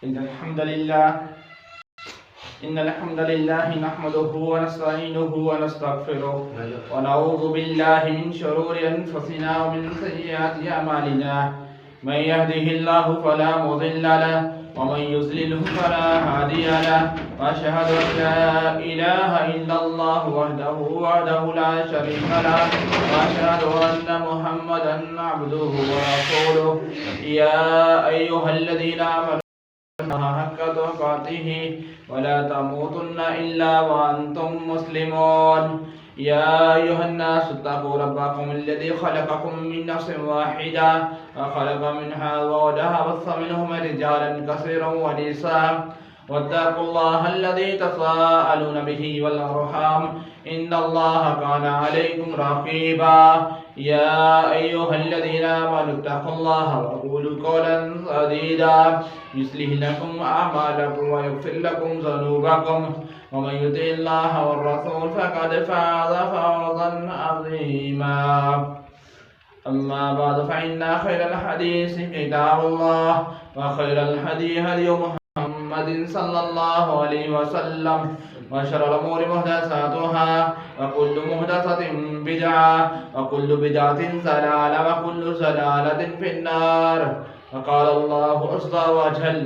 إن الحمد لله نحمده ونستعينه ونستغفره ونعوذ بالله من شرور أنفسنا ومن سيئات أعمالنا. من يهده الله فلا مضل له ومن يضلله فلا هادي له. وأشهد أن لا إله إلا الله وحده لا شريك له. وأشهد أن محمدا عبده ورسوله. يا أيها الذين آمنوا حق تقاته ولا تموتن إلا وأنتم مسلمون. يا أيها الناس اتقوا ربكم الذي خلقكم من نفس واحدة وخلق منها زوجها وبث منهما رجالا كثيرا ونساء. واتقوا الله الذي تساءلون به والأرحام إن الله كان عليكم رقيبا. يا أيها الذين آمنوا اتقوا الله وقولوا قولا سديدا يصلح لكم أعمالكم ويغفر لكم ذنوبكم ومن يطع الله والرسول فقد فاز فوزا عظيما. أما بعد فإن خير الحديث كتاب الله وخير الهدي هدي محمد صلى الله عليه وسلم وشر الأمور محدثاتها وكل محدثة بدعة وكل بدعة ضلالة وكل ضلالة في النار. وقال الله عز وجل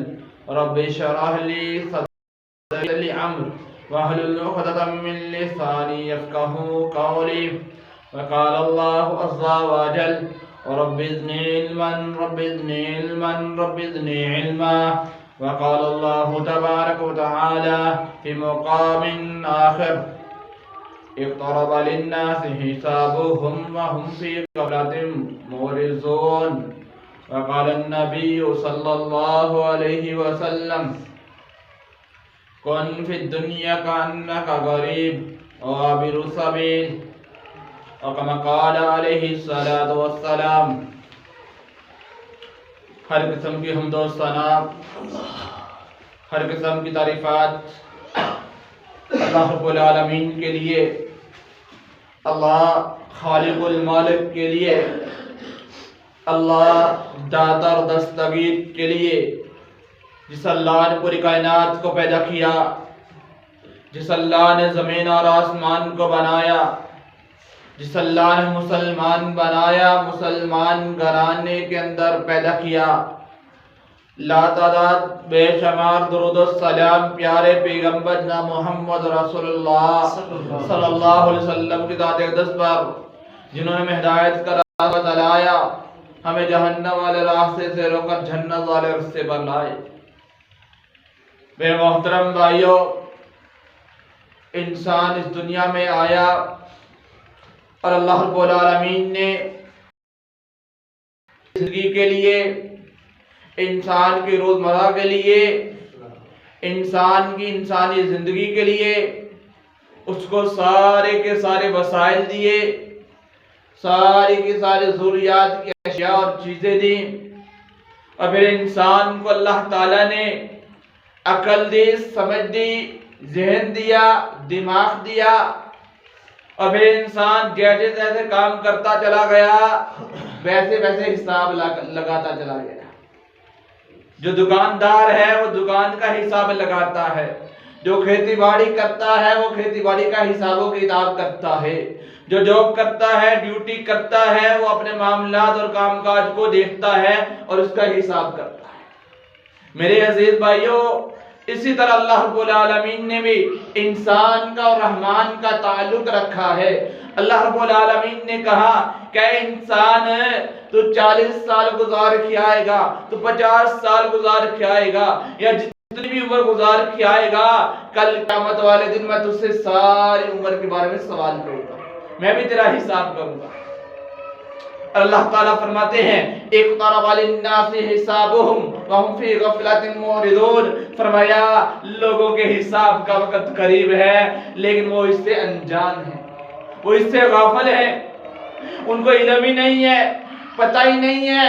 رب اشرح لي صدري أمري واحلل عقدة من لساني يفقهوا قولي. وقال الله عز وجل رب زدني علما رب زدني علما رب زدني علما. وقال الله تبارك وتعالى في مقام آخر اقترب للناس حسابهم وهم في غفلة معرضون. وقال النبي صلى الله عليه وسلم كن في الدنيا كأنك غريب وعابر السبيل. وكما قال عليه الصلاة والسلام. ہر قسم کی حمد و ثنا، ہر قسم کی تعریفات اللہ رب العالمین کے لیے، اللہ خالق المالک کے لیے، اللہ داتا اور دستگیر کے لیے، جس اللہ نے پوری کائنات کو پیدا کیا، جس اللہ نے زمین اور آسمان کو بنایا، جس اللہ نے مسلمان بنایا، مسلمان گھرانے کے اندر پیدا کیا. لا تعداد بے شمار درود و سلام پیارے پیغمبر جناب محمد رسول اللہ صلی اللہ علیہ وسلم کی ذات اقدس پر، جنہوں نے ہدایت کا راستہ بتلایا، ہمیں جہنم والے راستے سے روک کر جنت والے راستے پر لائے. میرے محترم بھائیو، انسان اس دنیا میں آیا اور اللہ رب العالمین نے زندگی کے لیے، انسان کی روزمرہ کے لیے، انسان کی انسانی زندگی کے لیے اس کو سارے کے سارے وسائل دیے، ساری کی ساری ضروریات کی اشیاء اور چیزیں دیں. اور پھر انسان کو اللہ تعالیٰ نے عقل دی، سمجھ دی، ذہن دیا، دماغ دیا. اور پھر انسان جیسے جیسے کام کرتا چلا گیا ویسے ویسے حساب لگاتا چلا گیا. جو دکاندار ہے وہ دکان کا حساب لگاتا ہے، جو کھیتی باڑی کرتا ہے وہ کھیتی باڑی کا حساب و کتاب کرتا ہے، جو جاب کرتا ہے، ڈیوٹی کرتا ہے، وہ اپنے معاملات اور کام کاج کو دیکھتا ہے اور اس کا حساب کرتا ہے. میرے عزیز بھائیو، اسی طرح اللہ رب العالمین نے بھی انسان کا اور رحمان کا تعلق رکھا ہے. اللہ رب العالمین نے کہا کہ انسان تو 40 سال گزار کے آئے گا، تو 50 سال گزار کے آئے گا، یا جتنی بھی عمر گزار کے آئے گا، کل قیامت والے دن میں تجھ سے ساری عمر کے بارے میں سوال کروں گا، میں بھی تیرا حساب کروں گا. اللہ تعالیٰ فرماتے ہیں اقترب للناس حسابهم وهم في غفلة معرضون. فرمایا لوگوں کے حساب کا وقت قریب ہے لیکن وہ اس سے انجان ہیں، وہ اس سے غافل ہیں، ان کو علم ہی نہیں ہے، پتہ ہی نہیں ہے.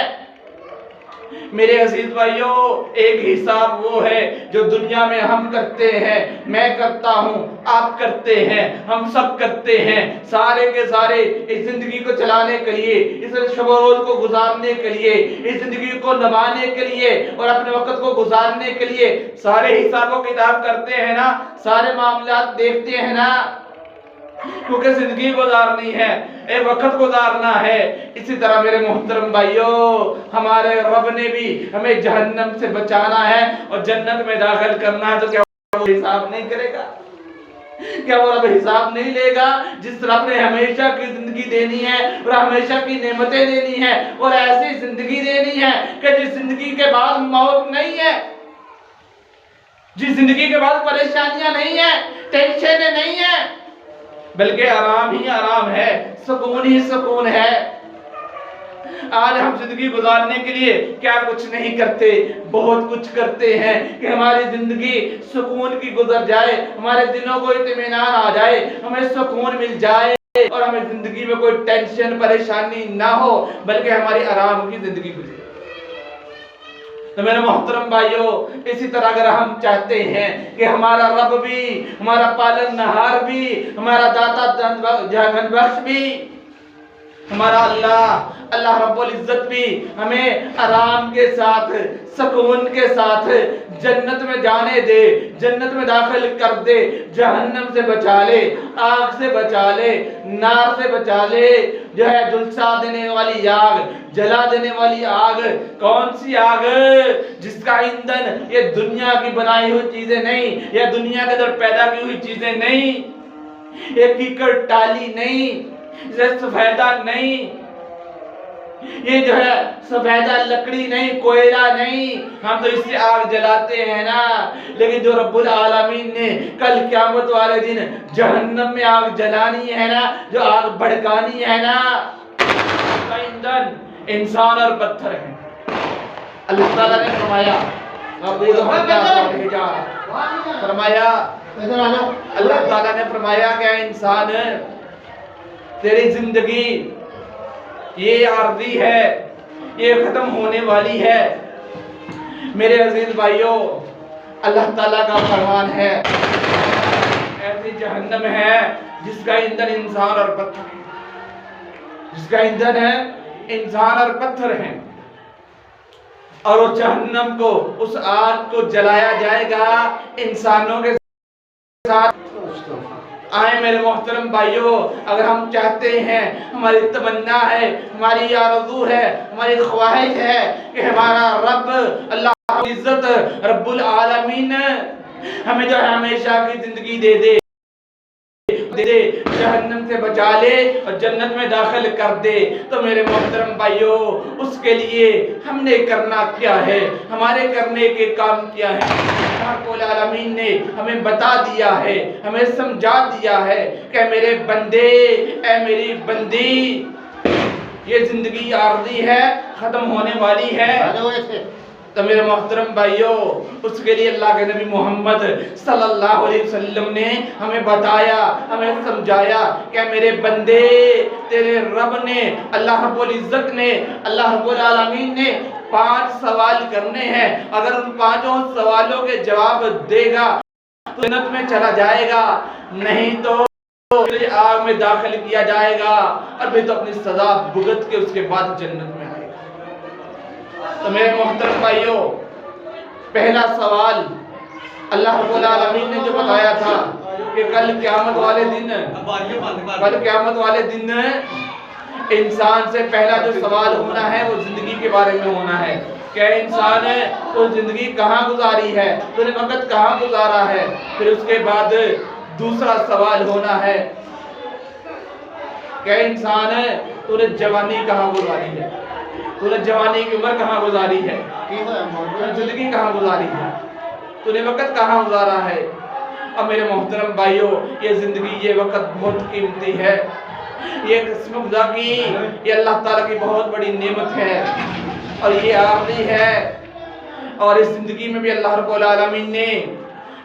میرے عزیز بھائیوں، ایک حساب وہ ہے جو دنیا میں ہم کرتے ہیں، میں کرتا ہوں، آپ کرتے ہیں، ہم سب کرتے ہیں، سارے کے سارے اس زندگی کو چلانے کے لیے، اس شب و روز کو گزارنے کے لیے، اس زندگی کو نبھانے کے لیے اور اپنے وقت کو گزارنے کے لیے سارے حساب و کتاب کرتے ہیں نا، سارے معاملات دیکھتے ہیں نا، کیونکہ زندگی گزارنی ہے، ایک وقت گزارنا ہے۔ اسی طرح میرے محترم بھائیوں، ہمارے رب نے بھی ہمیں جہنم سے بچانا ہے اور جنت میں داخل کرنا ہے، تو کیا وہ حساب نہیں کرے گا؟ کیا وہ رب حساب نہیں لے گا؟ جس رب نے ہمیشہ کی زندگی دینی ہے اور ہمیشہ کی نعمتیں دینی ہے اور ایسی زندگی دینی ہے کہ جس زندگی کے بعد موت نہیں ہے، جس زندگی کے بعد پریشانیاں نہیں ہیں، ٹینشنیں نہیں ہیں، بلکہ آرام ہی آرام ہے، سکون ہی سکون ہے۔ آج ہم زندگی گزارنے کے لیے کیا کچھ نہیں کرتے، بہت کچھ کرتے ہیں کہ ہماری زندگی سکون کی گزر جائے، ہمارے دلوں کو اطمینان آ جائے، ہمیں سکون مل جائے اور ہمیں زندگی میں کوئی ٹینشن پریشانی نہ ہو، بلکہ ہماری آرام کی زندگی گزرے۔ تو میرے محترم بھائیوں، اسی طرح اگر ہم چاہتے ہیں کہ ہمارا رب بھی، ہمارا پالن نہار بھی، ہمارا داتا جہان بخش بھی، ہمارا اللہ رب العزت بھی ہمیں آرام کے ساتھ، سکون کے ساتھ جنت میں جانے دے، جنت میں داخل کر دے، جہنم سے بچا لے، آگ سے بچا لے، نار سے بچا لے، جو ہے جلسہ دینے والی آگ، جلا دینے والی آگ، کون سی آگ؟ جس کا ایندھن یہ دنیا کی بنائی ہوئی چیزیں نہیں، یہ دنیا کے اندر پیدا کی ہوئی چیزیں نہیں، یہ کیکر ٹالی نہیں، یہ سفیدہ نہیں، یہ جو ہے سفیدہ لکڑی نہیں، کوئلہ نہیں، ہم تو اس سے آگ جلاتے ہیں نا، لیکن جو رب العالمین نے کل قیامت والے دن جہنم میں آگ جلانی ہے نا، جو آگ بھڑکانی ہے نا، اس کا ایندھن انسان اور پتھر ہے۔ اللہ تعالیٰ نے فرمایا اللہ تعالیٰ نے فرمایا کہ انسان، تیری زندگی یہ عارضی ہے، یہ ختم ہونے والی ہے۔ میرے عزیز بھائیوں، اللہ تعالیٰ کا فرمان ہے، ایسی جہنم ہے جس کا ایندھن انسان اور پتھر ہے، جس کا ایندھن ہے انسان اور پتھر ہے، اور وہ جہنم کو، اس آگ کو جلایا جائے گا انسانوں کے ساتھ۔ آئے میرے محترم بھائیوں، اگر ہم چاہتے ہیں، ہماری تمنا ہے، ہماری آرزو ہے، ہماری خواہش ہے کہ ہمارا رب اللہ عزت رب العالمین ہمیں جو ہے ہمیشہ کی زندگی دے دے، جہنم سے بچا لے اور جنت میں داخل کر دے، تو میرے محترم بھائیوں، اس کے لیے ہم نے کرنا کیا ہے، ہمارے کرنے کے کام کیا ہے؟ رب العالمین نے ہمیں بتا دیا ہے، ہمیں سمجھا دیا ہے کہ میرے بندے، اے میری بندی، یہ زندگی عارضی ہے، ختم ہونے والی ہے۔ تو میرے محترم بھائیوں، اس کے لیے اللہ کے نبی محمد صلی اللہ علیہ وسلم نے ہمیں بتایا، ہمیں سمجھایا کہ میرے بندے، تیرے رب نے، اللہ رب العزت نے، اللہ رب العالمین نے 5 سوال کرنے ہیں، اگر ان 5 سوالوں کے جواب دے گا تو جنت میں چلا جائے گا، نہیں تو تجھے آگ میں داخل کیا جائے گا، اور پھر تو اپنی سزا بھگت کے اس کے بعد جنت میں آئے گا۔ تو میرے محترم بھائیوں، پہلا سوال اللہ رب العالمین نے جو بتایا تھا کہ کل قیامت والے دن انسان سے پہلا جو سوال ہونا ہے وہ زندگی کے بارے میں ہونا ہے کہ انسان ہے تو زندگی کہاں گزاری ہے، تو نے وقت کہاں گزارا ہے۔ پھر اس کے بعد دوسرا سوال ہونا ہے کہ انسان ہے تو نے جوانی کہاں گزاری ہے، تو نے جوانی کی عمر کہاں گزاری ہے، زندگی کہاں گزاری ہے، تو نے وقت کہاں گزارا ہے۔ اور میرے محترم بھائیوں، یہ زندگی، یہ وقت بہت قیمتی ہے، یہ قسم خدا کی، یہ اللہ تعالیٰ کی بہت بڑی نعمت ہے اور یہ عارضی ہے۔ اور اس زندگی میں بھی اللہ رب العالمین نے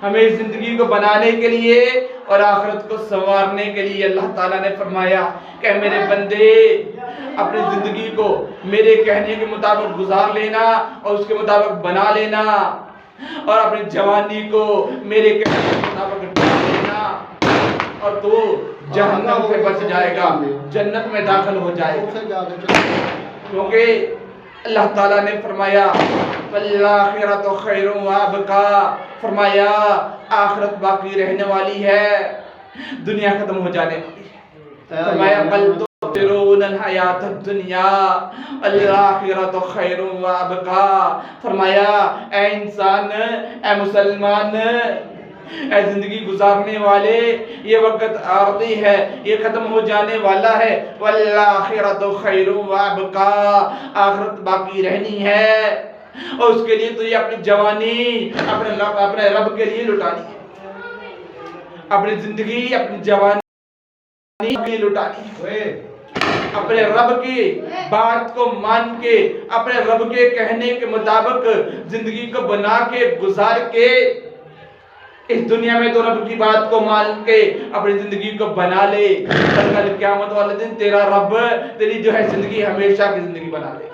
ہمیں اس زندگی کو بنانے کے لیے اور آخرت کو سنوارنے کے لیے اللہ تعالیٰ نے فرمایا کہ میرے بندے، اپنی زندگی کو میرے کہنے کے مطابق گزار لینا اور اس کے مطابق بنا لینا، اور اپنی جوانی کو میرے کہنے کے مطابق ڈال لینا، اور تو جہنم سے بچ جائے گا، جنت میں داخل ہو جائے گا۔ کیونکہ اللہ تعالیٰ نے فرمایا وَالْآخِرَةُ خَيْرٌ وَأَبْقَىٰ، فرمایا آخرت باقی رہنے والی ہے، دنیا ختم ہو جانے والی ہے۔ فرمایا بَلْ تُؤْثِرُونَ الْحَيَاةَ الدُّنْيَا وَالْآخِرَةُ خَيْرٌ وَأَبْقَىٰ، فرمایا اے انسان، اے مسلمان، اے زندگی گزارنے والے، یہ وقت عارضی ہے، یہ ختم ہو جانے والا ہے۔ وَالْآخِرَةُ خَيْرٌ وَأَبْقَىٰ، آخرت باقی رہنی ہے، اور اس کے لیے تو یہ اپنی جوانی اپنے رب کے لیے لٹانی ہے، اپنی زندگی اپنی جوانی کے لیے لٹانی ہے، اپنے رب کی بات کو مان کے، اپنے رب کے کہنے کے مطابق زندگی کو بنا کے گزار کے، اس دنیا میں تو رب کی بات کو مان کے اپنی زندگی کو بنا لے، کل قیامت والے دن تیرا رب تیری جو ہے زندگی ہمیشہ کی زندگی بنا لے۔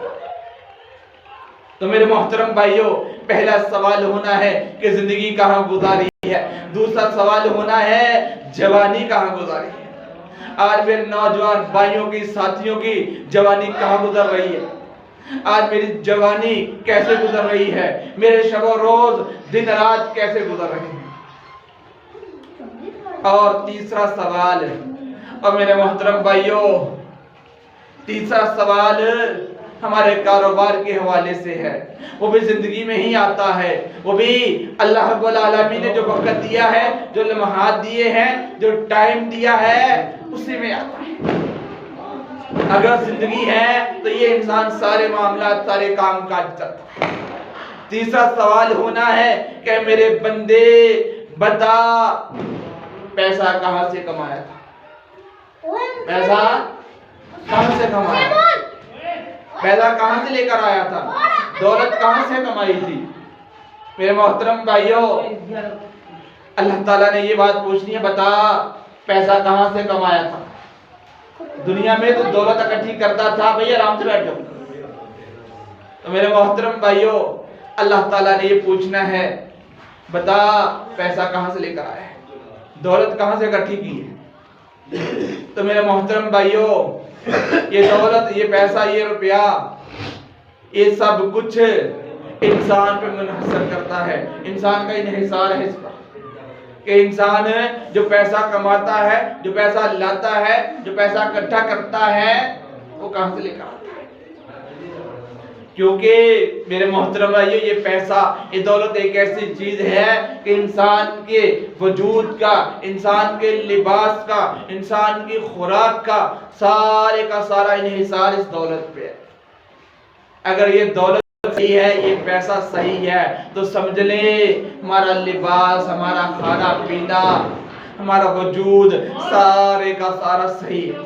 تو میرے محترم بھائیوں، پہلا سوال ہونا ہے کہ زندگی کہاں گزاری ہے، دوسرا سوال ہونا ہے جوانی کہاں گزاری ہے۔ آج میرے نوجوان بھائیوں کی، ساتھیوں کی جوانی کہاں گزر رہی ہے، آج میری جوانی کیسے گزر رہی ہے، میرے شب و روز دن رات کیسے گزر رہے ہیں۔ اور تیسرا سوال، اور میرے محترم بھائیوں، تیسرا سوال ہمارے کاروبار کے حوالے سے ہے، وہ بھی زندگی میں ہی آتا ہے، وہ بھی اللہ رب العالمین نے جو وقت دیا ہے، جو لمحات دیے ہیں، جو ٹائم دیا ہے، اسی میں آتا ہے۔ اگر زندگی ہے تو یہ انسان سارے معاملات، سارے کام کاج کرتا ہے۔ تیسرا سوال ہونا ہے کہ میرے بندے بتا پیسہ کہاں سے کمایا تھا، پیسہ کہاں سے کمایا تھا، پیسہ کہاں سے لے کر آیا تھا، دولت کہاں سے کمائی تھی۔ میرے محترم بھائیوں، اللہ تعالیٰ نے یہ بات پوچھنی ہے، بتا پیسہ کہاں سے کمایا تھا۔ دنیا میں تو دولت اکٹھی کرتا تھا، بھئی آرام سے بیٹھو۔ تو میرے محترم بھائیوں، اللہ تعالیٰ نے یہ پوچھنا ہے، بتا پیسہ کہاں سے لے کر آیا ہے، دولت کہاں سے اکٹھی کی ہے۔ تو میرے محترم بھائیوں، یہ دولت، یہ پیسہ، یہ روپیہ، یہ سب کچھ انسان پہ منحصر کرتا ہے، انسان کا انحصار ہے اس پر، کہ انسان جو پیسہ کماتا ہے، جو پیسہ لاتا ہے، جو پیسہ اکٹھا کرتا ہے، وہ کہاں سے لے کر آتا ہے۔ کیونکہ میرے محترم بھائیو، یہ پیسہ، یہ دولت ایک ایسی چیز ہے کہ انسان کے وجود کا، انسان کے لباس کا، انسان کی خوراک کا سارے کا سارا انحصار اس دولت پہ ہے۔ اگر یہ دولت صحیح ہے، یہ پیسہ صحیح ہے، تو سمجھ لیں ہمارا لباس، ہمارا کھانا پینا، ہمارا وجود سارے کا سارا صحیح ہے۔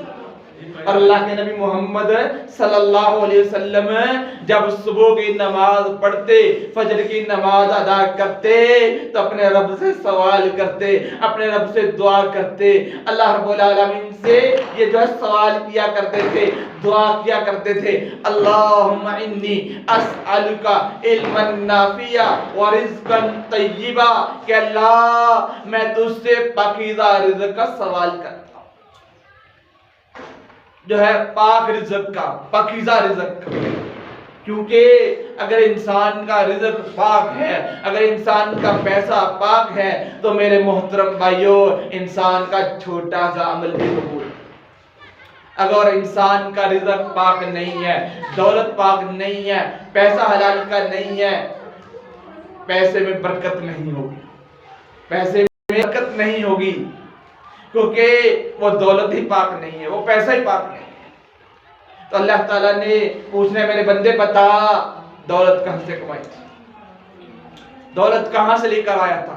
اور اللہ کے نبی محمد صلی اللہ علیہ وسلم جب صبح کی نماز پڑھتے، فجر کی نماز ادا کرتے، تو اپنے رب سے سوال کرتے، اپنے رب سے دعا کرتے، اللہ رب العالمین سے یہ جو ہے سوال کیا کرتے تھے، دعا کیا کرتے تھے، اللہم انی اسألک علما نافعا ورزقا طیبا، کہ اللہ میں تجھ سے پاکیزہ رزق کا سوال کرتا ہوں، جو ہے پاک رزق کا، پاکیزہ رزق کا۔ کیونکہ اگر انسان کا رزق پاک ہے، اگر انسان کا پیسہ پاک ہے، تو میرے محترم بھائیوں، انسان کا چھوٹا سا عمل بھی قبول ہے۔ اگر انسان کا رزق پاک نہیں ہے، دولت پاک نہیں ہے، پیسہ حلال کا نہیں ہے، پیسے میں برکت نہیں ہوگی، پیسے میں برکت نہیں ہوگی، کیونکہ وہ دولت ہی پاک نہیں ہے، وہ پیسہ ہی پاک نہیں ہے۔ تو اللہ تعالیٰ نے پوچھنے میرے بندے بتا دولت کہاں سے کمائی تھی، دولت کہاں سے لے کر آیا تھا۔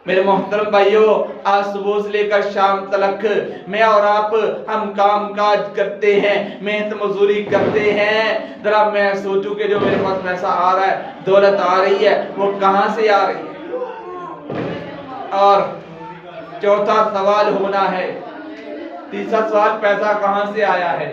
میرے محترم بھائیوں، آج صبح سے لے کر شام تلک میں اور آپ ہم کام کاج کرتے ہیں، محنت مزدوری کرتے ہیں، ذرا میں سوچوں کہ جو میرے پاس پیسہ آ رہا ہے، دولت آ رہی ہے، وہ کہاں سے آ رہی ہے۔ اور چوتھا سوال ہونا ہے، تیسرا سوال پیسہ کہاں سے آیا ہے،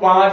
5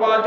5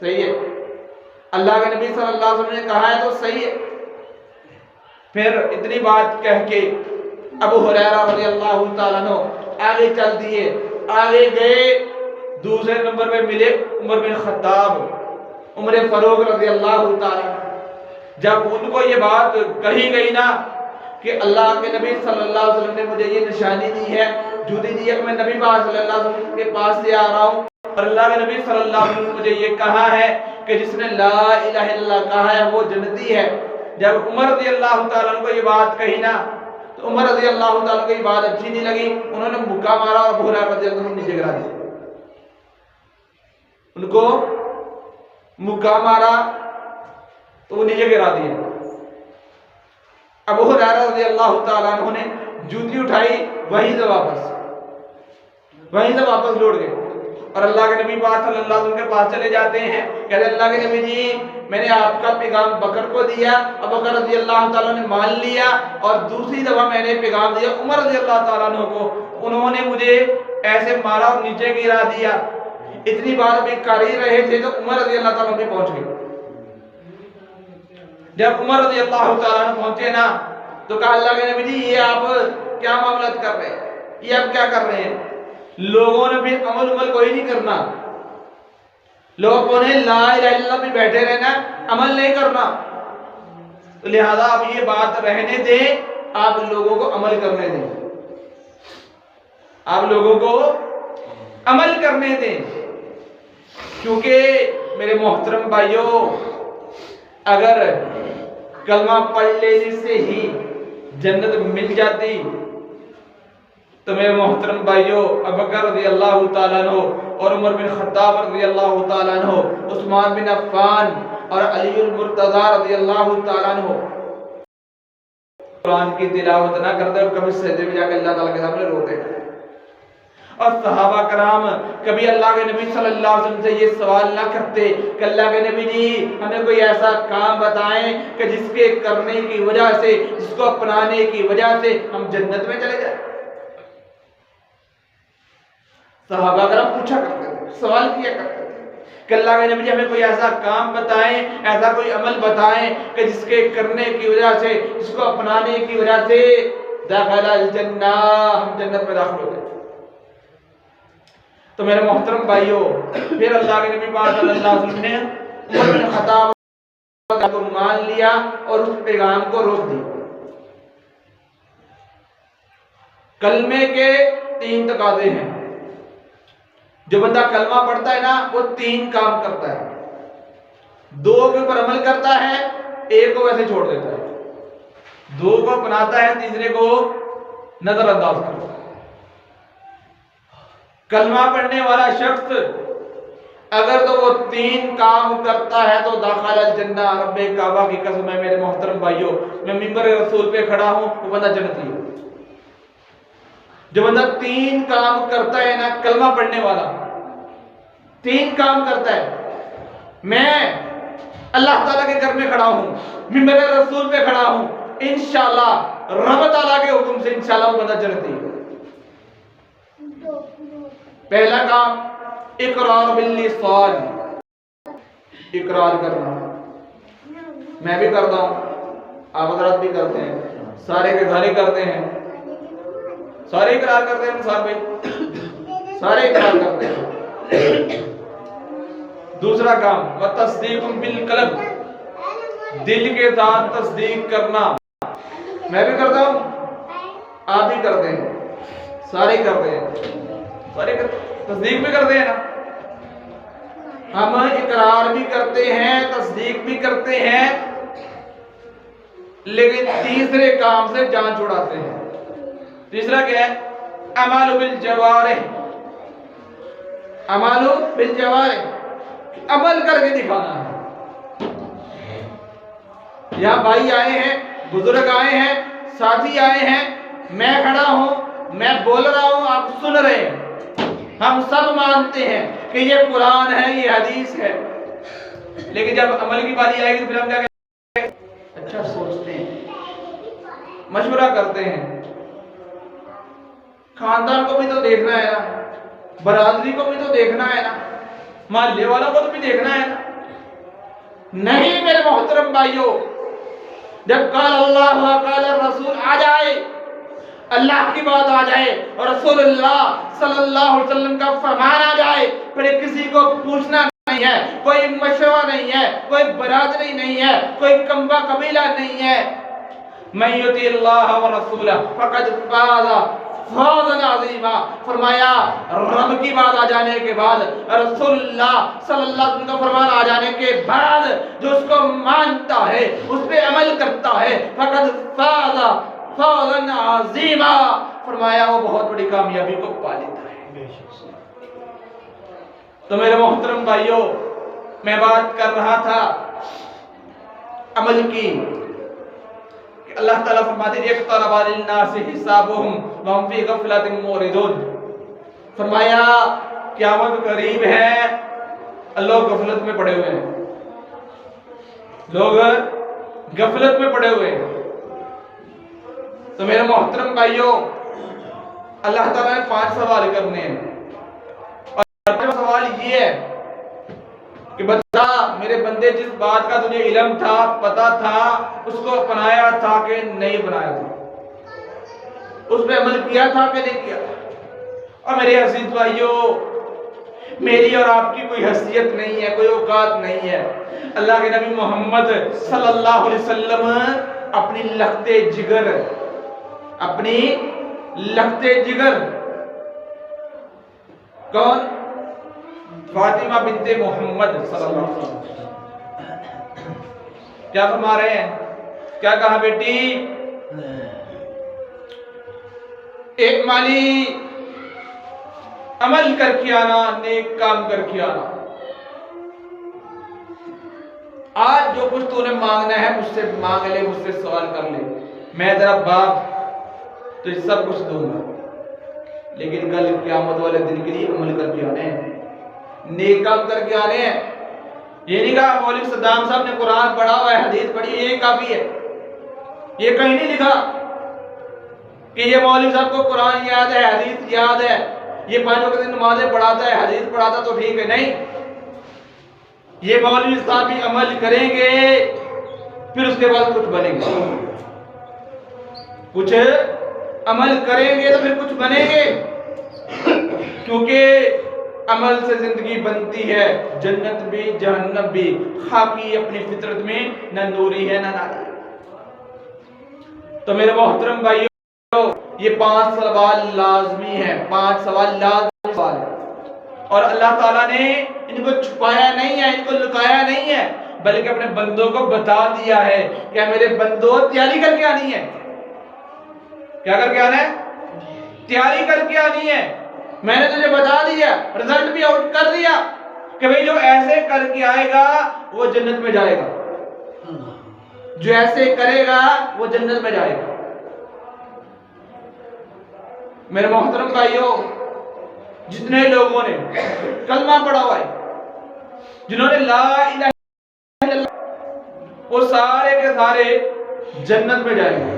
صحیح ہے، اللہ کے نبی صلی اللہ علیہ وسلم نے کہا ہے تو صحیح ہے۔ پھر اتنی بات کہہ کے ابو ہریرہ رضی اللہ تعالیٰ عنہ آگے چل دیے، آگے گئے، دوسرے نمبر پہ ملے عمر بن خطاب، عمر فاروق رضی اللہ تعالیٰ عنہ۔ جب ان کو یہ بات کہی گئی نا کہ اللہ کے نبی صلی اللہ علیہ وسلم نے مجھے یہ نشانی دی ہے، جھوٹی دی ہے کہ میں نبی پاک صلی اللہ علیہ وسلم کے پاس سے آ رہا ہوں، اور اللہ کے نبی صلی اللہ علیہ وسلم نے مجھے یہ کہا ہے کہ جس نے لا الہ الا اللہ کہا ہے وہ جنتی ہے۔ جب عمر رضی اللہ تعالیٰ عنہ کو یہ بات کہی نا تو عمر رضی اللہ تعالیٰ عنہ کو یہ بات اچھی نہیں لگی، انہوں نے مکہ مارا اور ابو ہریرہ رضی اللہ عنہ نیچے گرا دیا، ان کو مکہ مارا تو وہ نیچے گرا دیا۔ ابو ہریرہ رضی اللہ تعالیٰ عنہ نے جوتی اٹھائی، وہیں سے واپس لوٹ گئے، اور اللہ کے نبی پاک صلی اللہ علیہ وسلم کے پاس چلے جاتے ہیں، کہتے اللہ کے نبی جی میں نے آپ کا پیغام بکر کو دیا، ابو بکر رضی اللہ تعالیٰ نے مان لیا، اور دوسری دفعہ میں نے پیغام دیا عمر رضی اللہ تعالیٰ عنہ کو، انہوں نے مجھے ایسے مارا اور نیچے گرا دیا۔ اتنی بار بھی کر ہی رہے تھے تو عمر رضی اللہ تعالیٰ بھی پہنچ گئے۔ جب عمر رضی اللہ تعالیٰ عنہ پہنچے نا تو کہا اللہ کے نبی جی یہ آپ کیا معاملات کر رہے ہیں، یہ آپ کیا کر رہے ہیں؟ لوگوں نے بھی عمل کوئی نہیں کرنا، لوگوں نے لا الہ الا اللہ بھی بیٹھے رہنا، عمل نہیں کرنا، تو لہذا آپ یہ بات رہنے دیں، آپ لوگوں کو عمل کرنے دیں، آپ لوگوں کو عمل کرنے دیں، کیونکہ میرے محترم بھائیوں اگر کلمہ پڑھ لینے سے ہی جنت مل جاتی تو میرے محترم بھائیوں ابوبکر رضی اللہ تعالیٰ عنہ اور عمر بن خطاب رضی اللہ تعالیٰ عنہ، عثمان بن عفان اور علی المرتضی رضی اللہ تعالیٰ عنہ قرآن کی تلاوت نہ کرتے اور کبھی سجدے میں جا کے اللہ تعالیٰ کے سامنے روتے، اور صحابہ کرام کبھی اللہ کے نبی صلی اللہ علیہ وسلم سے یہ سوال نہ کرتے کہ اللہ کے نبی جی ہمیں کوئی ایسا کام بتائیں کہ جس کے کرنے کی وجہ سے، جس کو اپنانے کی وجہ سے ہم جنت میں چلے جائیں۔ صحابہ کرام پوچھا کرتے تھے، سوال کیا کرتے تھے کہ اللہ کے نبی جی ہمیں کوئی ایسا کام بتائیں، ایسا کوئی عمل بتائیں کہ جس کے کرنے کی وجہ سے، جس کو اپنانے کی وجہ سے دخل الجنہ، ہم جنت میں داخل ہو گئے۔ تو میرے محترم بھائیوں پھر اللہ کے نبی پاک صلی اللہ علیہ وسلم نے عمر بن خطاب کو مان لیا اور اس پیغام کو روک دیا۔ کلمے کے 3 تقاضے ہیں، جو بندہ کلمہ پڑھتا ہے نا وہ 3 کام کرتا ہے، 2 کے اوپر عمل کرتا ہے، 1 کو ویسے چھوڑ دیتا ہے، 2 کو اپناتا ہے، تیسرے کو نظر انداز کرتا ہے۔ کلمہ پڑھنے والا شخص اگر تو وہ 3 کام کرتا ہے تو داخل الجنہ، رب کعبہ کی قسم ہے میرے محترم بھائیوں، میں منبر رسول پہ کھڑا ہوں، وہ بندہ جنتی ہے۔ جو بندہ 3 کام کرتا ہے نا، کلمہ پڑھنے والا 3 کام کرتا ہے، میں اللہ تعالیٰ کے گھر میں کھڑا ہوں، منبر رسول پہ کھڑا ہوں، انشاءاللہ رب تعالیٰ کے حکم سے انشاءاللہ وہ بندہ جنتی ہے۔ پہلا کام اقرار باللسان، اقرار کرنا، میں بھی کرتا ہوں، آپ حضرات بھی کرتے ہیں، سارے کے سارے کرتے ہیں، سارے اقرار کرتے ہیں، سارے اقرار کرتے ہیں۔ دوسرا کام وتصدیق بالقلب، دل کے ساتھ تصدیق کرنا، میں بھی کرتا ہوں، آپ بھی کرتے ہیں، سارے کرتے ہیں، سارے تصدیق بھی کرتے ہیں نا، ہم اقرار بھی کرتے ہیں، تصدیق بھی کرتے ہیں، لیکن تیسرے کام سے جان چھڑاتے ہیں۔ تیسرا کیا ہے؟ اعمال بالجوارح، اعمال بالجوارح، عمل کر کے دکھانا ہے۔ یہاں بھائی آئے ہیں، بزرگ آئے ہیں، ساتھی آئے ہیں، میں کھڑا ہوں، میں بول رہا ہوں، آپ سن رہے ہیں، ہم سب مانتے ہیں کہ یہ قرآن ہے، یہ حدیث ہے، لیکن جب عمل کی باری آئے گی تو پھر ہم کیا کہتے ہیں؟ اچھا سوچتے ہیں، مشورہ کرتے ہیں، خاندان کو بھی تو دیکھنا ہے نا، برادری کو بھی تو دیکھنا ہے نا، محلے والوں کو تو بھی دیکھنا ہے نا، نہیں میرے محترم بھائیوں، جب قال اللہ و قال الرسول آ جائے، اللہ کی بات آ جائے اور رسول اللہ صلی اللہ علیہ وسلم کا فرمان آ جائے، پھر کسی کو پوچھنا نہیں ہے، کوئی مشورہ نہیں ہے، کوئی برادری نہیں ہے، کوئی قبیلہ قبیلہ نہیں ہے. من یطیع اللہ و رسولہ فقد فاز فوزا عظیما. فرمایا رب کی بات آ جانے کے بعد، رسول اللہ صلی اللہ علیہ وسلم کا فرمان آ جانے کے بعد جو اس کو مانتا ہے، اس پہ عمل کرتا ہے، فقد فاز فوزا عظیما. فرمایا وہ بہت بڑی کامیابی کو پا لیتا ہے. تو میرے محترم بھائیوں، میں بات کر رہا تھا عمل کی. اللہ تعالیٰ فرماتے ہیں اقترب للناس حسابهم وهم فی غفلۃ معرضون. فرمایا قیامت قریب ہے، لوگ غفلت میں پڑے ہوئے ہیں، لوگ غفلت میں پڑے ہوئے ہیں. تو میرے محترم بھائیوں، اللہ تعالیٰ نے 5 سوال کرنے ہیں، اور پہلا سوال یہ ہے کہ بتا میرے بندے، جس بات کا تجھے علم تھا، پتا تھا، اس کو اپنایا تھا کہ نہیں اپنایا تھا، اس پہ عمل کیا تھا کہ نہیں کیا تھا. اور میرے عزیز بھائیوں، میری اور آپ کی کوئی حیثیت نہیں ہے، کوئی اوقات نہیں ہے. اللہ کے نبی محمد صلی اللہ علیہ وسلم اپنی لختے جگر، اپنی لختے جگر، کون؟ فاطمہ بنت محمد صلی اللہ علیہ وسلم کیا فرما رہے ہیں؟ کیا کہا بیٹی؟ ایک مالی عمل کر کے آنا، نیک کام کر کے آنا. آج جو کچھ تو نے مانگنا ہے مجھ سے مانگ لے، مجھ سے سوال کر لے، میں تیرا باپ تو سب کچھ دوں گا. لیکن کل قیامت والے دن کے لیے عمل کر کے آنے ہیں، نیک کام کر کے آنے ہیں. یہ نہیں کہا مولوی صدام صاحب نے قرآن پڑھا ہوا ہے، حدیث پڑھی، یہ کافی ہے. یہ کہیں نہیں لکھا کہ یہ مولوی صاحب کو قرآن یاد ہے، حدیث یاد ہے، یہ 5 وقت نمازیں پڑھاتا ہے، حدیث پڑھاتا تو ٹھیک ہے. نہیں، یہ مولوی صاحب بھی عمل کریں گے، پھر اس کے بعد کچھ بنیں گے. کچھ عمل کریں گے تو پھر کچھ بنیں گے، کیونکہ عمل سے زندگی بنتی ہے، جنت بھی جہنم بھی. خاکی اپنی فطرت میں نہ نوری ہے نہ ناری. تو میرے محترم بھائیو، یہ 5 سوال لازمی ہیں، 5 سوال لازمی سوال ہیں. اور اللہ تعالیٰ نے ان کو چھپایا نہیں ہے، ان کو لکایا نہیں ہے، بلکہ اپنے بندوں کو بتا دیا ہے کہ میرے بندوں تیاری کر کے آنی ہے. کیا کر کے آنا ہے؟ تیاری کر کے آنی ہے. میں نے تجھے بتا دیا، رزلٹ بھی آؤٹ کر دیا کہ بھئی جو ایسے کر کے آئے گا وہ جنت میں جائے گا، جو ایسے کرے گا وہ جنت میں جائے گا. میرے محترم بھائیوں، جتنے لوگوں نے کلمہ پڑھا ہوا ہے، جنہوں نے لا الہ الا اللہ، وہ سارے کے سارے جنت میں جائیں گے.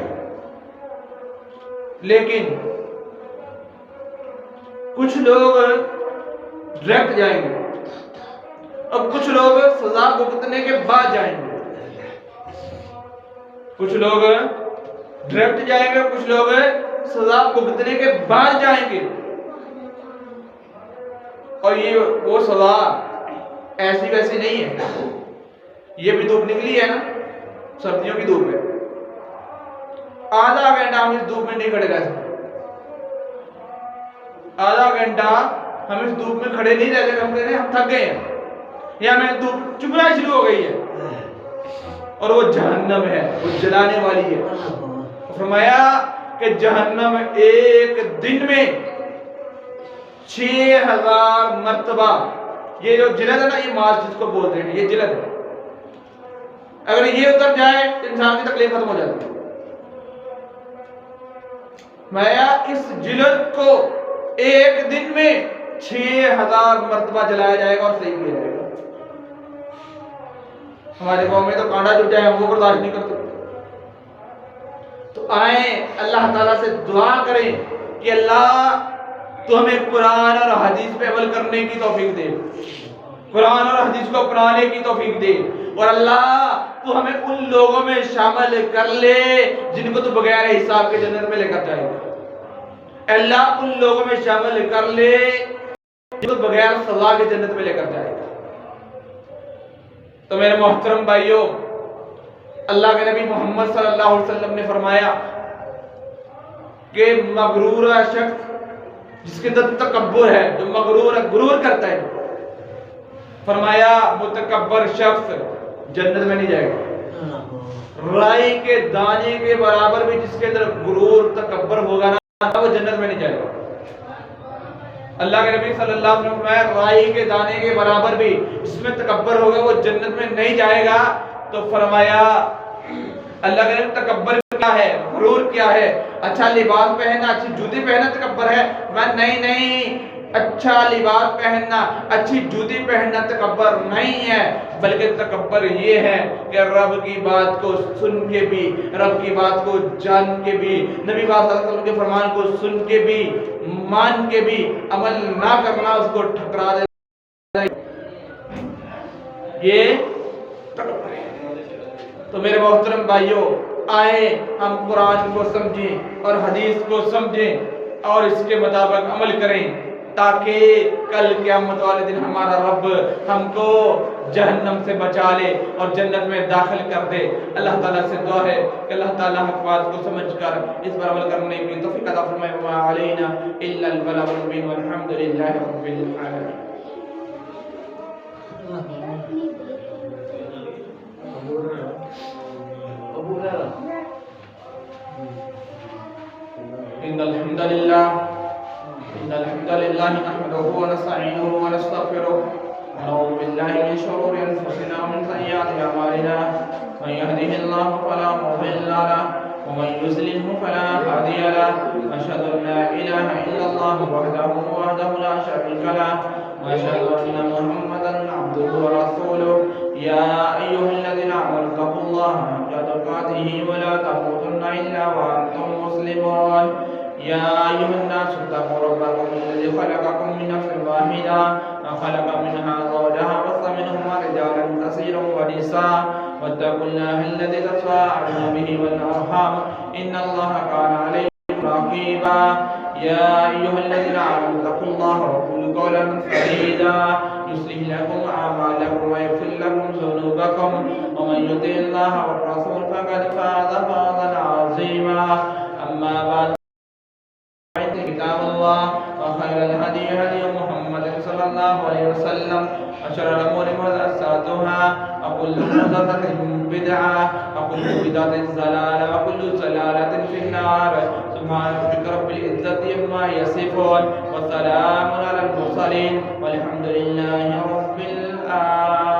لیکن کچھ لوگ ڈائریکٹ جائیں گے اور کچھ لوگ سزا بھگتنے کے بعد جائیں گے. کچھ لوگ ڈائریکٹ جائیں گے، کچھ لوگ سزا بھگتنے کے بعد جائیں گے. اور یہ وہ سزا ایسی ویسی نہیں ہے. یہ بھی دھوپ نکلی ہے نا، سردیوں کی دھوپ ہے، آدھا گھنٹہ ہم اس دھوپ میں نہیں کھڑے رہ سکتے. آدھا گھنٹہ ہم اس دھوپ میں کھڑے نہیں رہتے، ہم تھک گئے ہیں یا ہمیں دھوپ چبھنا شروع ہو گئی ہے. اور وہ جہنم ہے، وہ جلانے والی ہے. فرمایا کہ جہنم ایک دن میں 6000 مرتبہ، یہ جو جلد ہے نا، یہ مارچ جس کو بولتے ہیں، یہ جلد ہے. اگر یہ اتر جائے تو انسان کی تکلیف ختم ہو جاتی ہے. فرمایا اس جلد کو ایک دن میں 6000 مرتبہ جلایا جائے گا اور صحیح کیا جائے گا. ہمارے قوم میں تو کانڈا جو جائے وہ برداشت نہیں کرتے. تو آئیں اللہ تعالیٰ سے دعا کریں کہ اللہ تو ہمیں قرآن اور حدیث پہ عمل کرنے کی توفیق دے، قرآن اور حدیث کو اپنانے کی توفیق دے، اور اللہ تو ہمیں ان لوگوں میں شامل کر لے جن کو تو بغیر حساب کے جنت میں لے کر جائے گا۔ اے اللہ ان لوگوں میں شامل کر لے جن کو بغیر سزا کے جنت میں لے کر جائے گا۔ تو میرے محترم بھائیوں، اللہ کے نبی محمد صلی اللہ علیہ وسلم نے فرمایا کہ مغرور شخص جس کے اندر تکبر ہے، جو غرور کرتا ہے، فرمایا متکبر شخص جنت میں نہیں جائے گا۔ رائی کے دانے کے برابر بھی جس کے اندر غرور تکبر ہوگا نا، وہ جنت میں نہیں جائے گا۔ اللہ کے نبی صلی اللہ علیہ وسلم نے فرمایا رائی کے دانے کے برابر بھی جس میں تکبر ہوگا وہ جنت میں نہیں جائے گا۔ تو فرمایا اللہ کے نبی تکبر کیا ہے، غرور کیا ہے؟ اچھا لباس پہننا، اچھی جوتی پہننا تکبر ہے؟ میں نہیں، اچھا لباس پہننا، اچھی جوتی پہننا تکبر نہیں ہے، بلکہ تکبر یہ ہے کہ رب کی بات کو سن کے بھی، رب کی بات کو جان کے بھی، نبی پاک صلی اللہ علیہ وسلم کے فرمان کو سن کے بھی، مان کے بھی عمل نہ کرنا، اس کو ٹھکرا دینا، یہ تکبر ہے۔ تو میرے محترم بھائیوں، آئے ہم قرآن کو سمجھیں اور حدیث کو سمجھیں اور اس کے مطابق عمل کریں، تاکہ کل قیامت والے دن ہمارا رب ہم کو جہنم سے بچا لے اور جنت میں داخل کر دے۔ اللہ تعالیٰ سے دعا ہے کہ اللہ تعالیٰ حق بات کو سمجھ کر اس پر عمل کرنے کی توفیق عطا فرمائے۔ وما علینا الا البلاغ المبین والحمد للہ رب العالمین۔ إن الحمد لله نحمده ونستعينه ونستغفره ونعوذ بالله من شرور أنفسنا ومن سيئات أعمالنا، من يهده الله فلا مضل له ومن يضلل فلا هادي له، أشهد أن لا إله إلا الله وحده لا شريك له، وأشهد أن محمدا عبده ورسوله۔ يا أيها الذين آمنوا اتقوا الله حق تقاته ولا تموتن إلا وأنتم مسلمون۔ يا أيها الناس اتقوا ربكم الذي خلقكم من نفس واحدة وخلق منها زوجها وبث منهما رجالا كثيرا ونساء، واتقوا الله الذي تساءلون به والأرحام إن الله كان عليكم رقيبا۔ يا أيها الذين آمنوا اتقوا الله وقولوا قولا سديدا يصلح لكم أعمالكم ويغفر لكم ذنوبكم، ومن يطع الله والرسول فقد فاز فوزا عظيما۔ أما بعد، كتاب الله وخير الهدي هدي محمد صلى الله عليه وسلم، وشر الأمور محدثاتها وكل محدثة بدعة وكل بدعة ضلالة وكل ضلالة في النار۔ سبحان ربك رب العزة عما يصفون وسلام على المرسلين والحمد لله رب العالمين۔